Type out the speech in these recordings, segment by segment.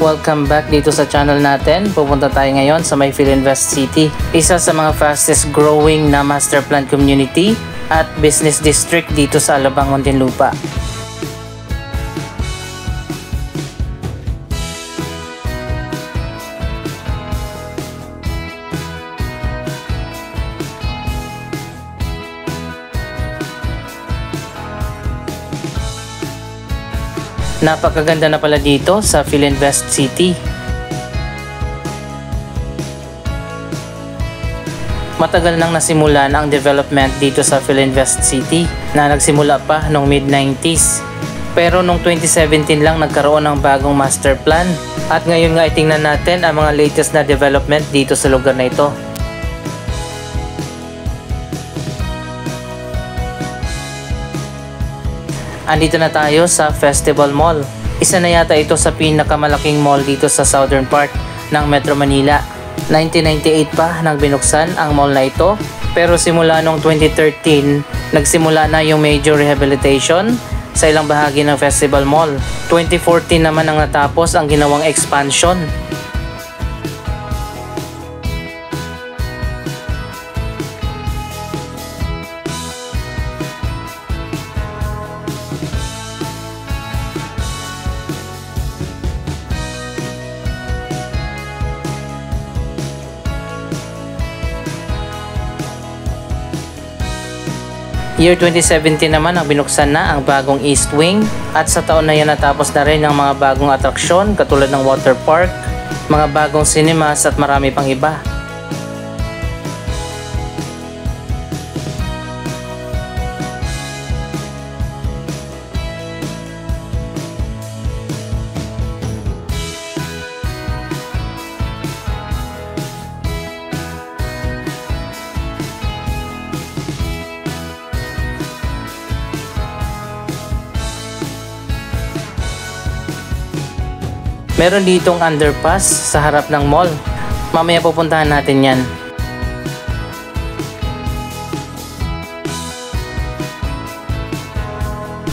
Welcome back dito sa channel natin. Pupunta tayo ngayon sa may Philinvest City, isa sa mga fastest growing na master plan community at business district dito sa Alabang, Muntinlupa. Napakaganda na pala dito sa Philinvest City. Matagal nang nasimulan ang development dito sa Philinvest City na nagsimula pa noong mid-90s. Pero noong 2017 lang nagkaroon ng bagong master plan at ngayon nga itingnan natin ang mga latest na development dito sa lugar na ito. Andito na tayo sa Festival Mall. Isa na yata ito sa pinakamalaking mall dito sa southern part ng Metro Manila. 1998 pa nang binuksan ang mall na ito, pero simula noong 2013 nagsimula na yung major rehabilitation sa ilang bahagi ng Festival Mall. 2014 naman ang natapos ang ginawang expansion. Year 2017 naman ang binuksan na ang bagong East Wing at sa taon na yan natapos na rin ang mga bagong atraksyon katulad ng water park, mga bagong cinemas at marami pang iba. Meron ditong underpass sa harap ng mall. Mamaya pupuntahan natin yan.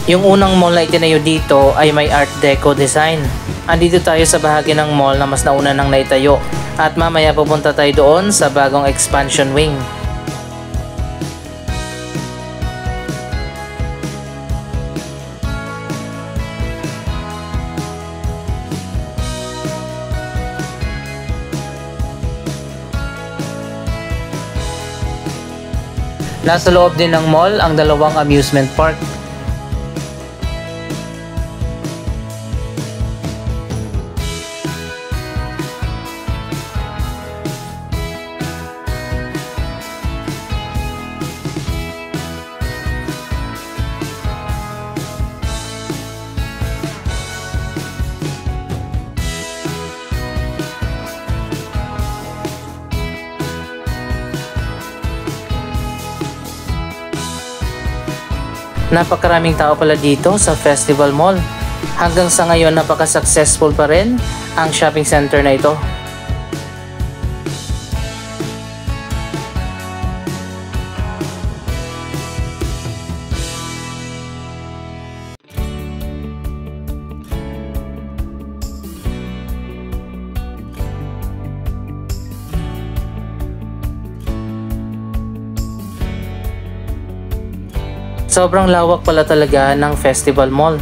Yung unang mall na itinayo dito ay may Art Deco design. Andito tayo sa bahagi ng mall na mas nauna nang naitayo. At mamaya pupunta tayo doon sa bagong expansion wing. Nasa loob din ng mall ang dalawang amusement park. Napakaraming tao pala dito sa Festival Mall. Hanggang sa ngayon napaka-successful pa rin ang shopping center na ito. Sobrang lawak pala talaga ng Festival Mall.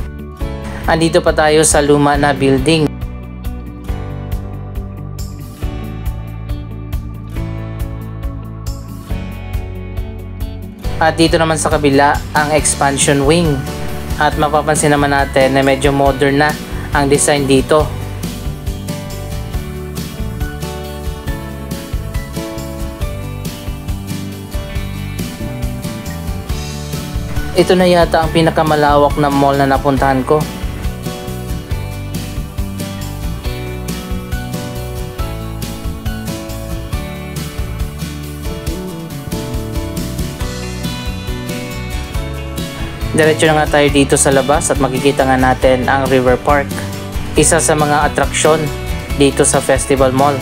Andito pa tayo sa luma na building. At dito naman sa kabila ang expansion wing. At mapapansin naman natin na medyo modern na ang design dito. Ito na yata ang pinakamalawak na mall na napuntahan ko. Diretso na nga tayo dito sa labas at makikita nga natin ang River Park. Isa sa mga atraksyon dito sa Festival Mall.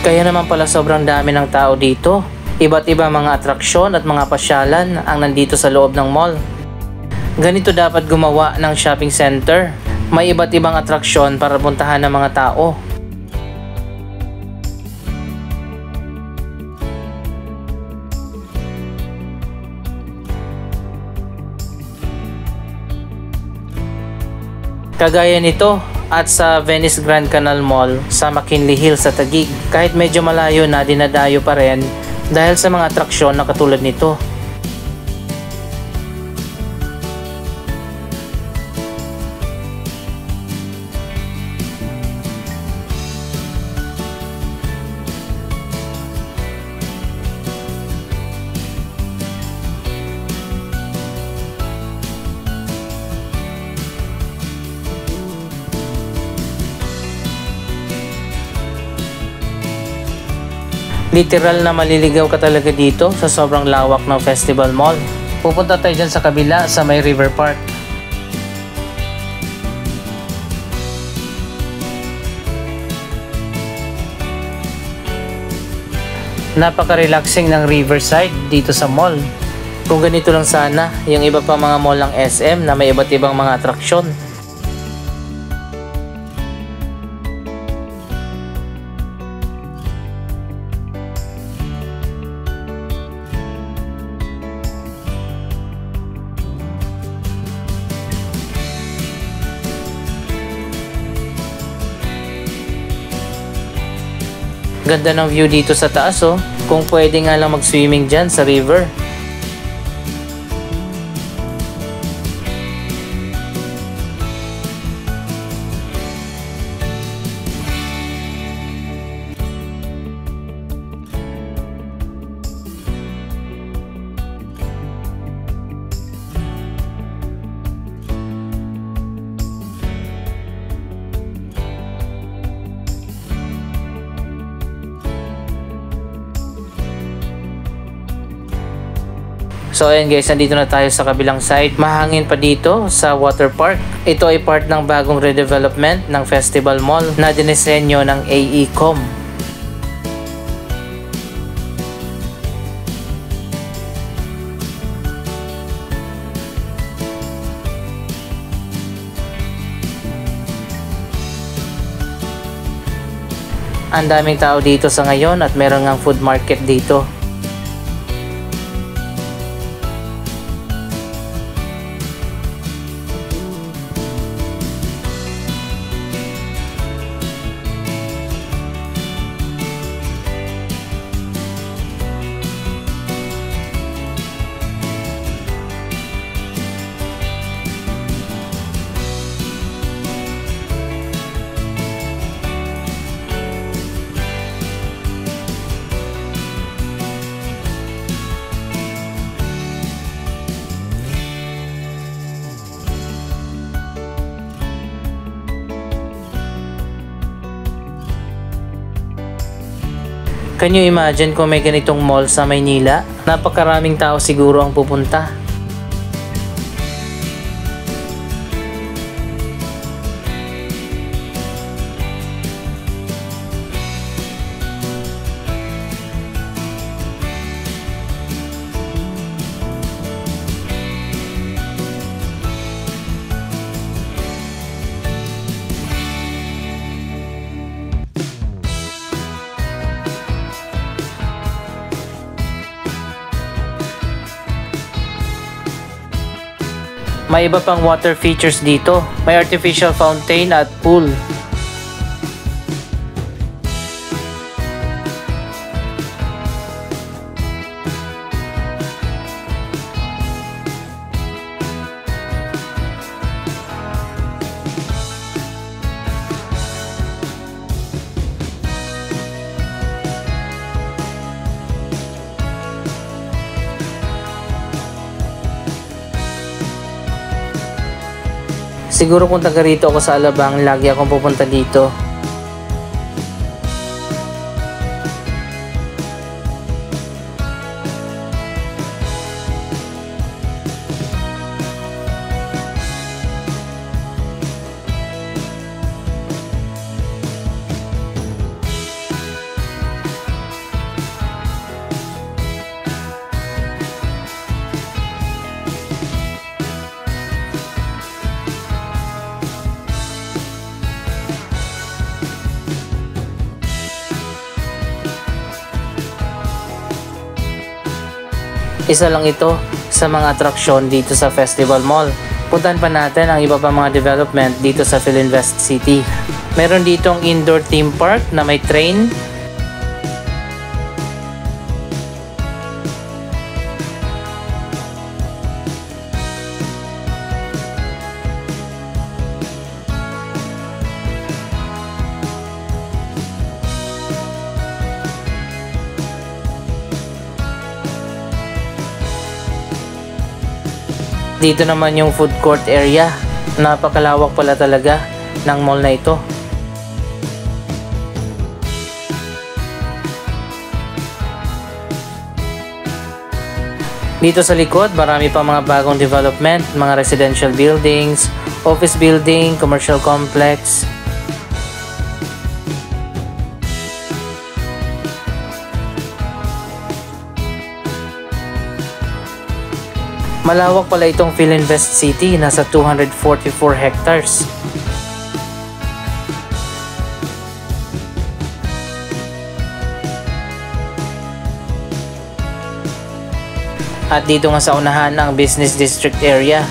Kaya naman pala sobrang dami ng tao dito. Iba't ibang mga atraksyon at mga pasyalan ang nandito sa loob ng mall. Ganito dapat gumawa ng shopping center. May iba't ibang atraksyon para puntahan ng mga tao. Kagaya nito at sa Venice Grand Canal Mall sa McKinley Hill sa Taguig, kahit medyo malayo na dinadayo pa rin dahil sa mga atraksyon na katulad nito. Literal na maliligaw ka talaga dito sa sobrang lawak ng Festival Mall. Pupunta tayo dyan sa kabila sa may River Park. Napaka-relaxing ng riverside dito sa mall. Kung ganito lang sana yung iba pang mga mall ng SM na may iba't ibang mga atraksyon. Ganda ng view dito sa taas oh. Kung pwede nga lang mag-swimming dyan sa river. So ayan guys, nandito na tayo sa kabilang side. Mahangin pa dito sa water park. Ito ay part ng bagong redevelopment ng Festival Mall na dinisenyo ng AECOM. Ang daming tao dito sa ngayon at meron ngang food market dito. Can you imagine kung may ganitong mall sa Maynila? Napakaraming tao siguro ang pupunta. May iba pang water features dito. May artificial fountain at pool. Siguro kung taga rito ako sa Alabang, lagi akong pupunta dito. Isa lang ito sa mga atraksyon dito sa Festival Mall. Puntahan pa natin ang iba pa mga development dito sa Philinvest City. Meron ditong indoor theme park na may train. Dito naman yung food court area. Napakalawak pala talaga ng mall na ito. Dito sa likod, marami pa mga bagong development, mga residential buildings, office building, commercial complex. Malawak pala itong Philinvest City, nasa 244 hectares. At dito nga sa unahan ang business district area.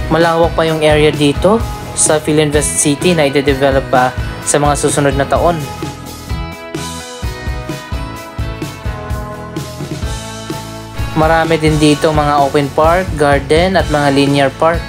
Malawak pa yung area dito sa Philinvest City na i-develop pa sa mga susunod na taon. Marami din dito mga open park, garden at mga linear park.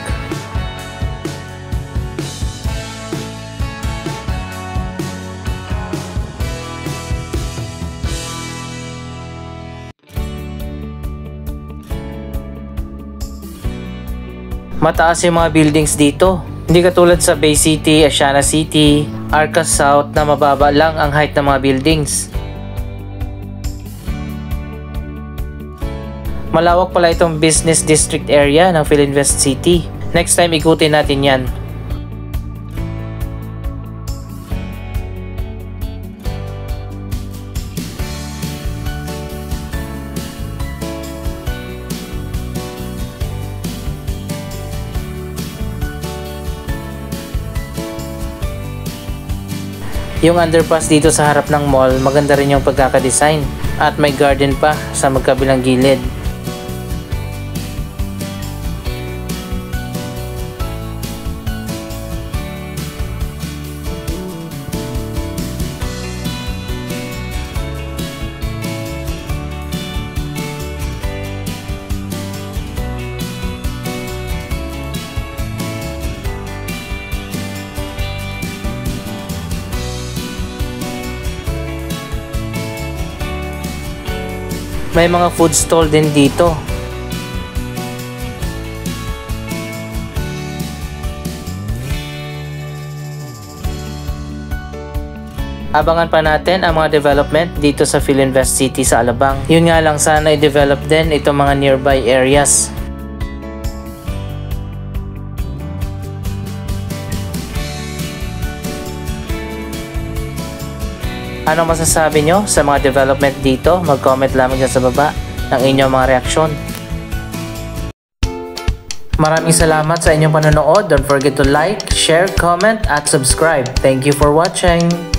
Mataas yung mga buildings dito. Hindi katulad sa Bay City, Asiana City, Arca South na mababa lang ang height ng mga buildings. Malawak pala itong business district area ng Philinvest City. Next time ikutin natin yan. Yung underpass dito sa harap ng mall, maganda rin yung pagkakadesign at may garden pa sa magkabilang gilid. May mga food stall din dito. Abangan pa natin ang mga development dito sa Philinvest City sa Alabang. Yun nga lang, sana i-develop din itong mga nearby areas. Anong masasabi nyo sa mga development dito? Mag-comment lamang dyan sa baba ng inyong mga reaksyon. Maraming salamat sa inyong panonood. Don't forget to like, share, comment, at subscribe. Thank you for watching!